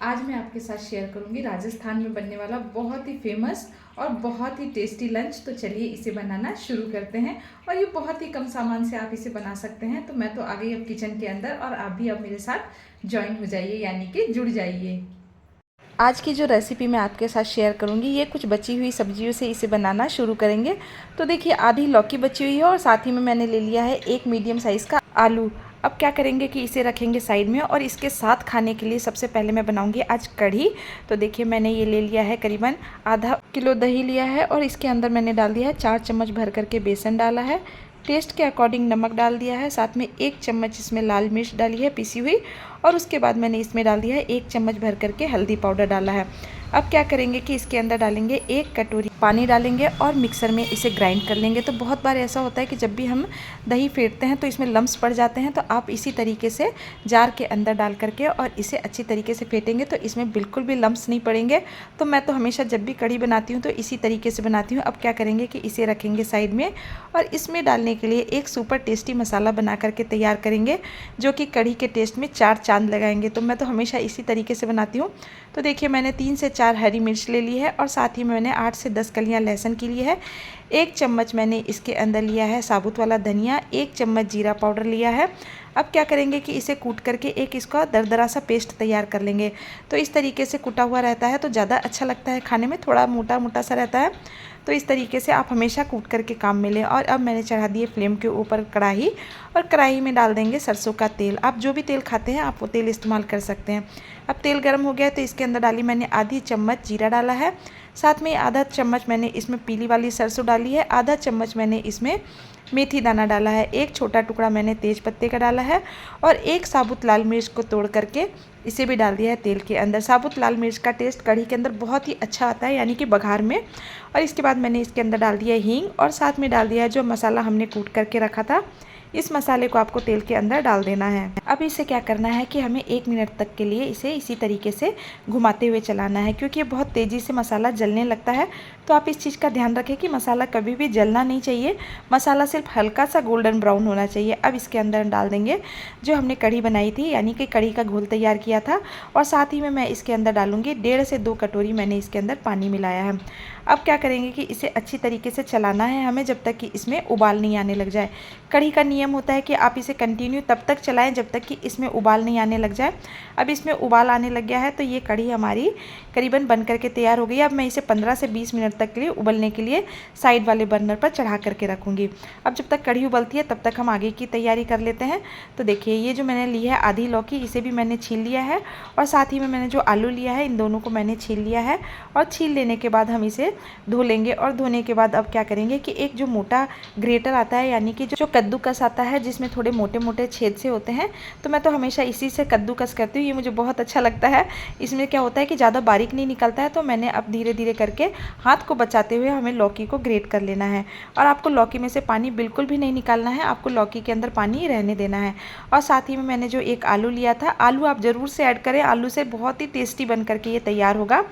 आज मैं आपके साथ शेयर करूंगी राजस्थान में बनने वाला बहुत ही फेमस और बहुत ही टेस्टी लंच। तो चलिए इसे बनाना शुरू करते हैं। और ये बहुत ही कम सामान से आप इसे बना सकते हैं। तो मैं तो आ गई अब किचन के अंदर और आप भी अब मेरे साथ ज्वाइन हो जाइए, यानी कि जुड़ जाइए। आज की जो रेसिपी मैं आपके साथ शेयर करूंगी, ये कुछ बची हुई सब्जियों से इसे बनाना शुरू करेंगे। तो देखिए, आधी लौकी बची हुई है और साथ ही में मैंने ले लिया है एक मीडियम साइज़ का आलू। अब क्या करेंगे कि इसे रखेंगे साइड में और इसके साथ खाने के लिए सबसे पहले मैं बनाऊंगी आज कढ़ी। तो देखिए, मैंने ये ले लिया है करीबन आधा किलो दही लिया है और इसके अंदर मैंने डाल दिया है 4 चम्मच भर करके बेसन डाला है। टेस्ट के अकॉर्डिंग नमक डाल दिया है, साथ में 1 चम्मच इसमें लाल मिर्च डाली है पिसी हुई। और उसके बाद मैंने इसमें डाल दिया है 1 चम्मच भर करके हल्दी पाउडर डाला है। अब क्या करेंगे कि इसके अंदर डालेंगे 1 कटोरी पानी डालेंगे और मिक्सर में इसे ग्राइंड कर लेंगे। तो बहुत बार ऐसा होता है कि जब भी हम दही फेंटते हैं तो इसमें लम्स पड़ जाते हैं। तो आप इसी तरीके से जार के अंदर डाल करके और इसे अच्छी तरीके से फेंटेंगे तो इसमें बिल्कुल भी लम्स नहीं पड़ेंगे। तो मैं तो हमेशा जब भी कढ़ी बनाती हूँ तो इसी तरीके से बनाती हूँ। अब क्या करेंगे कि इसे रखेंगे साइड में और इसमें डालने के लिए एक सुपर टेस्टी मसाला बना करके तैयार करेंगे, जो कि कढ़ी के टेस्ट में 4 चांद लगाएंगे। तो मैं तो हमेशा इसी तरीके से बनाती हूँ। तो देखिए, मैंने 3 से 4 हरी मिर्च ले ली है और साथ ही मैंने 8 से 10 कलियां लहसुन की ली है। 1 चम्मच मैंने इसके अंदर लिया है साबुत वाला धनिया, 1 चम्मच जीरा पाउडर लिया है। अब क्या करेंगे कि इसे कूट करके एक इसका दरदरा सा पेस्ट तैयार कर लेंगे। तो इस तरीके से कुटा हुआ रहता है तो ज़्यादा अच्छा लगता है खाने में, थोड़ा मोटा मोटा सा रहता है। तो इस तरीके से आप हमेशा कूट करके काम में लें। और अब मैंने चढ़ा दिए फ्लेम के ऊपर कढ़ाई और कढ़ाई में डाल देंगे सरसों का तेल। आप जो भी तेल खाते हैं आप वो तेल इस्तेमाल कर सकते हैं। अब तेल गर्म हो गया तो इसके अंदर डाली मैंने आधी चम्मच जीरा डाला है, साथ में आधा चम्मच मैंने इसमें पीली वाली सरसों डाली है, आधा चम्मच मैंने इसमें मेथी दाना डाला है, 1 छोटा टुकड़ा मैंने तेज पत्ते का डाला है और 1 साबुत लाल मिर्च को तोड़ करके इसे भी डाल दिया है तेल के अंदर। साबुत लाल मिर्च का टेस्ट कढ़ी के अंदर बहुत ही अच्छा आता है, यानी कि बघार में। और इसके बाद मैंने इसके अंदर डाल दिया हींग और साथ में डाल दिया है जो मसाला हमने कूट करके रखा था। इस मसाले को आपको तेल के अंदर डाल देना है। अब इसे क्या करना है कि हमें 1 मिनट तक के लिए इसे इसी तरीके से घुमाते हुए चलाना है, क्योंकि ये बहुत तेज़ी से मसाला जलने लगता है। तो आप इस चीज़ का ध्यान रखें कि मसाला कभी भी जलना नहीं चाहिए, मसाला सिर्फ हल्का सा गोल्डन ब्राउन होना चाहिए। अब इसके अंदर डाल देंगे जो हमने कढ़ी बनाई थी, यानी कि कढ़ी का घोल तैयार किया था। और साथ ही में मैं इसके अंदर डालूंगी 1.5 से 2 कटोरी मैंने इसके अंदर पानी मिलाया है। अब क्या करेंगे कि इसे अच्छी तरीके से चलाना है हमें, जब तक कि इसमें उबाल नहीं आने लग जाए। कढ़ी का नियम होता है कि आप इसे कंटिन्यू तब तक चलाएं जब तक कि इसमें उबाल नहीं आने लग जाए। अब इसमें उबाल आने लग गया है तो ये कढ़ी हमारी करीबन बन करके तैयार हो गई है। अब मैं इसे 15 से 20 मिनट तक के लिए उबलने के लिए साइड वाले बर्नर पर चढ़ा करके रखूँगी। अब जब तक कढ़ी उबलती है तब तक हम आगे की तैयारी कर लेते हैं। तो देखिए, ये जो मैंने ली है आधी लौकी, इसे भी मैंने छील लिया है और साथ ही में मैंने जो आलू लिया है इन दोनों को मैंने छील लिया है। और छील लेने के बाद हम इसे धो लेंगे। और धोने के बाद अब क्या करेंगे कि एक जो मोटा ग्रेटर आता है, यानी कि जो कद्दूकस आता है जिसमें थोड़े मोटे मोटे छेद से होते हैं, तो मैं तो हमेशा इसी से कद्दूकस करती हूँ। ये मुझे बहुत अच्छा लगता है। इसमें क्या होता है कि ज़्यादा बारीक नहीं निकलता है। तो मैंने अब धीरे धीरे करके हाथ को बचाते हुए हमें लौकी को ग्रेट कर लेना है। और आपको लौकी में से पानी बिल्कुल भी नहीं निकालना है, आपको लौकी के अंदर पानी रहने देना है। और साथ ही में मैंने जो एक आलू लिया था, आलू आप ज़रूर से ऐड करें, आलू से बहुत ही टेस्टी बन करके ये तैयार होगा।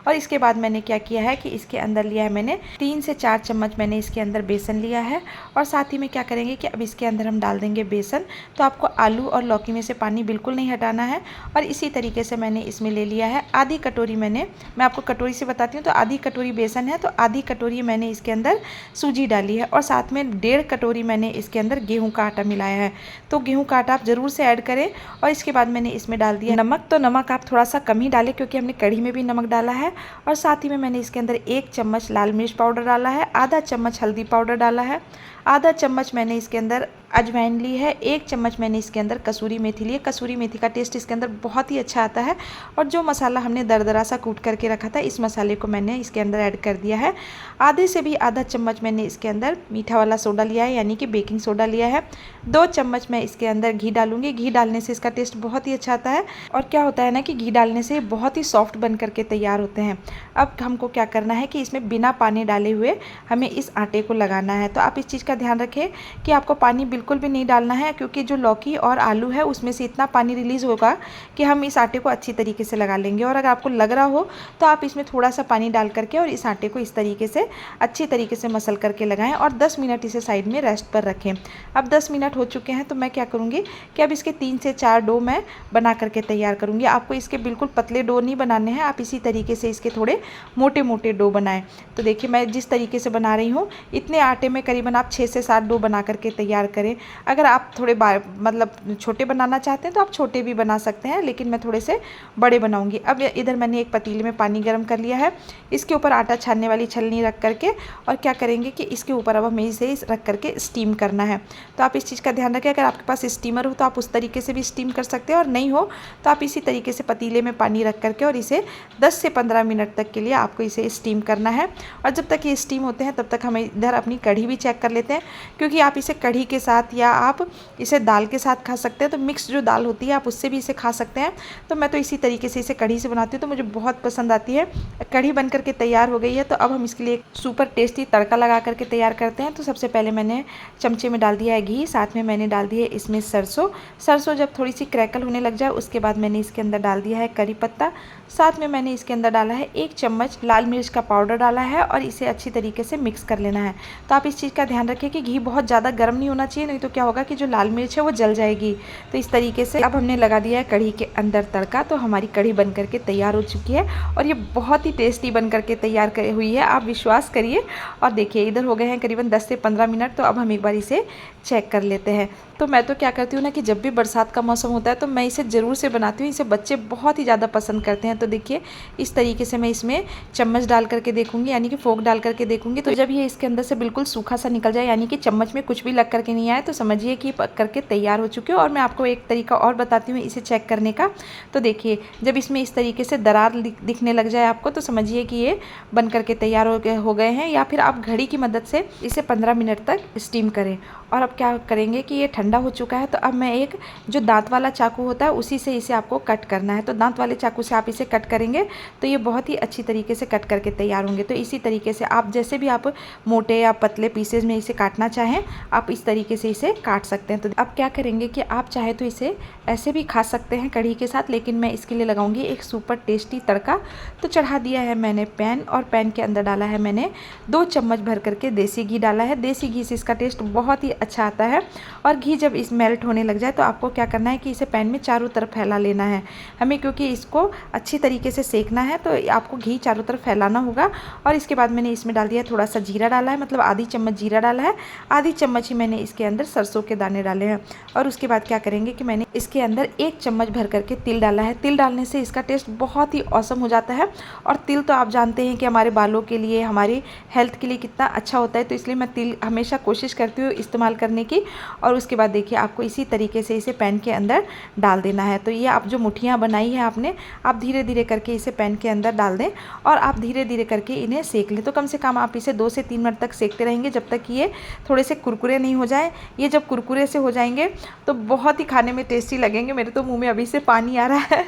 और इसके बाद मैंने क्या किया है कि इसके अंदर लिया है मैंने 3 से 4 चम्मच मैंने इसके अंदर बेसन लिया है। और साथ ही में क्या करेंगे कि अब इसके अंदर हम डाल देंगे बेसन। तो आपको आलू और लौकी में से पानी बिल्कुल नहीं हटाना है। और इसी तरीके से मैंने इसमें ले लिया है आधी कटोरी, मैं आपको कटोरी से बताती हूँ। तो आधी कटोरी बेसन है, तो आधी कटोरी मैंने इसके अंदर सूजी डाली है और साथ में 1.5 कटोरी मैंने इसके अंदर गेहूँ का आटा मिलाया है। तो गेहूँ का आटा आप ज़रूर से ऐड करें। और इसके बाद मैंने इसमें डाल दिया नमक। तो नमक आप थोड़ा सा कम ही डालें, क्योंकि हमने कढ़ी में भी नमक डाला है। और साथ ही में मैंने इसके अंदर 1 चम्मच लाल मिर्च पाउडर डाला है, आधा चम्मच हल्दी पाउडर डाला है, आधा चम्मच मैंने इसके अंदर अजवाइन ली है, 1 चम्मच मैंने इसके अंदर कसूरी मेथी ली है। कसूरी मेथी का टेस्ट इसके अंदर बहुत ही अच्छा आता है। और जो मसाला हमने दरदरा सा कूट करके रखा था, इस मसाले को मैंने इसके अंदर ऐड कर दिया है। आधे से भी आधा चम्मच मैंने इसके अंदर मीठा वाला सोडा लिया है, यानी कि बेकिंग सोडा लिया है। 2 चम्मच मैं इसके अंदर घी डालूंगी। घी डालने से इसका टेस्ट बहुत ही अच्छा आता है। और क्या होता है ना कि घी डालने से बहुत ही सॉफ्ट बन करके तैयार होते हैं। अब हमको क्या करना है कि इसमें बिना पानी डाले हुए हमें इस आटे को लगाना है। तो आप इस चीज़ का ध्यान रखें कि आपको पानी बिल्कुल भी नहीं डालना है, क्योंकि जो लौकी और आलू है उसमें से इतना पानी रिलीज़ होगा कि हम इस आटे को अच्छी तरीके से लगा लेंगे। और अगर आपको लग रहा हो तो आप इसमें थोड़ा सा पानी डाल करके और इस आटे को इस तरीके से अच्छी तरीके से मसल करके लगाएं और 10 मिनट इसे साइड में रेस्ट पर रखें। अब 10 मिनट हो चुके हैं तो मैं क्या करूँगी कि अब इसके 3 से 4 डो मैं बना करके तैयार करूँगी। आपको इसके बिल्कुल पतले डो नहीं बनाने हैं, आप इसी तरीके से इसके थोड़े मोटे मोटे डो बनाएं। तो देखिए मैं जिस तरीके से बना रही हूँ इतने आटे में करीबन आप 6 से 7 डो बना करके तैयार करें। अगर आप थोड़े मतलब छोटे बनाना चाहते हैं तो आप छोटे भी बना सकते हैं, लेकिन मैं थोड़े से बड़े बनाऊंगी। अब इधर मैंने एक पतीले में पानी गर्म कर लिया है, इसके ऊपर आटा छानने वाली छलनी रख करके और क्या करेंगे कि इसके ऊपर अब हमें इसे रख करके स्टीम करना है। तो आप इस चीज़ का ध्यान रखें, अगर आपके पास स्टीमर हो तो आप उस तरीके से भी स्टीम कर सकते हैं, और नहीं हो तो आप इसी तरीके से पतीले में पानी रख करके और इसे 10 से 15 मिनट तक के लिए आपको इसे स्टीम करना है। और जब तक ये स्टीम होते हैं तब तक हम इधर अपनी कढ़ी भी चेक कर लेते हैं, क्योंकि आप इसे कढ़ी के साथ या आप इसे दाल के साथ खा सकते हैं। तो मिक्स जो दाल होती है आप उससे भी इसे खा सकते हैं। तो मैं तो इसी तरीके से इसे कढ़ी से बनाती हूँ, तो मुझे बहुत पसंद आती है। कढ़ी बन करके तैयार हो गई है, तो अब हम इसके लिए एक सुपर टेस्टी तड़का लगा करके तैयार करते हैं। तो सबसे पहले मैंने चमचे में डाल दिया है घी, साथ में मैंने डाल दिया है इसमें सरसों जब थोड़ी सी क्रैकल होने लग जाए उसके बाद मैंने इसके अंदर डाल दिया है करी पत्ता, साथ में मैंने इसके अंदर डाला है 1 चम्मच लाल मिर्च का पाउडर डाला है और इसे अच्छी तरीके से मिक्स कर लेना है। तो आप इस चीज़ का ध्यान रखें कि घी बहुत ज़्यादा गर्म नहीं होना चाहिए, नहीं तो क्या होगा कि जो लाल मिर्च है वो जल जाएगी। तो इस तरीके से अब हमने लगा दिया है कढ़ी के अंदर तड़का। तो हमारी कढ़ी बन करके तैयार हो चुकी है और ये बहुत ही टेस्टी बन करके तैयार हुई है, आप विश्वास करिए। और देखिए इधर हो गए हैं करीबन 10 से 15 मिनट। तो अब हम एक बार इसे चेक कर लेते हैं। तो मैं तो क्या करती हूँ ना कि जब भी बरसात का मौसम होता है तो मैं इसे ज़रूर से बनाती हूँ, इसे बच्चे बहुत ही ज़्यादा पसंद करते हैं। तो देखिए इस तरीके से मैं इसमें चम्मच डाल करके देखूंगी, यानी कि फोक डाल करके देखूंगी। तो जब ये इसके अंदर से बिल्कुल सूखा सा निकल जाए, यानी कि चम्मच में कुछ भी लग करके नहीं आए, तो समझिए कि पक करके तैयार हो चुके हो। और मैं आपको एक तरीका और बताती हूँ इसे चेक करने का। तो देखिए जब इसमें इस तरीके से दरार दिखने लग जाए आपको, तो समझिए कि ये बन करके तैयार हो गए हैं। या फिर आप घड़ी की मदद से इसे 15 मिनट तक स्टीम करें। और अब क्या करेंगे कि ये ठंडा हो चुका है, तो अब मैं एक जो दांत वाला चाकू होता है उसी से इसे आपको कट करना है। तो दांत वाले चाकू से आप इसे कट करेंगे तो ये बहुत ही अच्छी तरीके से कट करके तैयार होंगे। तो इसी तरीके से आप जैसे भी आप मोटे या पतले पीसेज में इसे काटना चाहें आप इस तरीके से इसे काट सकते हैं। तो अब क्या करेंगे कि आप चाहे तो इसे ऐसे भी खा सकते हैं कढ़ी के साथ, लेकिन मैं इसके लिए लगाऊंगी एक सुपर टेस्टी तड़का। तो चढ़ा दिया है मैंने पैन, और पैन के अंदर डाला है मैंने 2 चम्मच भर करके देसी घी डाला है। देसी घी से इसका टेस्ट बहुत ही अच्छा आता है। और घी जब इस मेल्ट होने लग जाए तो आपको क्या करना है कि इसे पैन में चारों तरफ फैला लेना है हमें, क्योंकि इसको अच्छी तरीके से सेकना है। तो आपको घी चारों तरफ फैलाना होगा। और इसके बाद मैंने इसमें डाल दिया थोड़ा सा जीरा डाला है, मतलब आधी चम्मच जीरा डाला है, आधी चम्मच ही मैंने इसके अंदर सरसों के दाने डाले हैं। और उसके बाद क्या करेंगे कि मैंने इसके अंदर 1 चम्मच भर करके तिल डाला है। तिल डालने से इसका टेस्ट बहुत ही औसम हो जाता है। और तिल तो आप जानते हैं कि हमारे बालों के लिए, हमारी हेल्थ के लिए कितना अच्छा होता है। तो इसलिए मैं तिल हमेशा कोशिश करती हूँ इस्तेमाल करने की। और उसके बाद देखिए आपको इसी तरीके से इसे पैन के अंदर डाल देना है। तो ये आप जो मुठियाँ बनाई है आपने, आप धीरे धीरे करके इसे पैन के अंदर डाल दें और आप धीरे धीरे करके इन्हें सेक लें। तो कम से कम आप इसे 2 से 3 मिनट तक सेकते रहेंगे जब तक ये थोड़े से कुरकुरे नहीं हो जाए। ये जब कुरकुरे से हो जाएंगे तो बहुत ही खाने में टेस्टी लगेंगे। मेरे तो मुँह में अभी से पानी आ रहा है।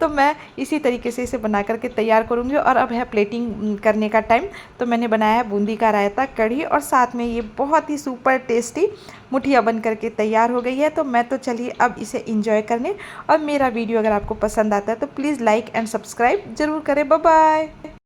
तो मैं इसी तरीके से इसे बना करके तैयार करूँगी। और अब है प्लेटिंग करने का टाइम। तो मैंने बनाया है बूंदी का रायता, कढ़ी और साथ में ये बहुत ही सुपर टेस्टी मुठिया बन करके तैयार हो गई है। तो मैं तो चलिए अब इसे इंजॉय करने। और मेरा वीडियो अगर आपको पसंद आता है तो प्लीज़ लाइक एंड सब्सक्राइब ज़रूर करें। Bye bye.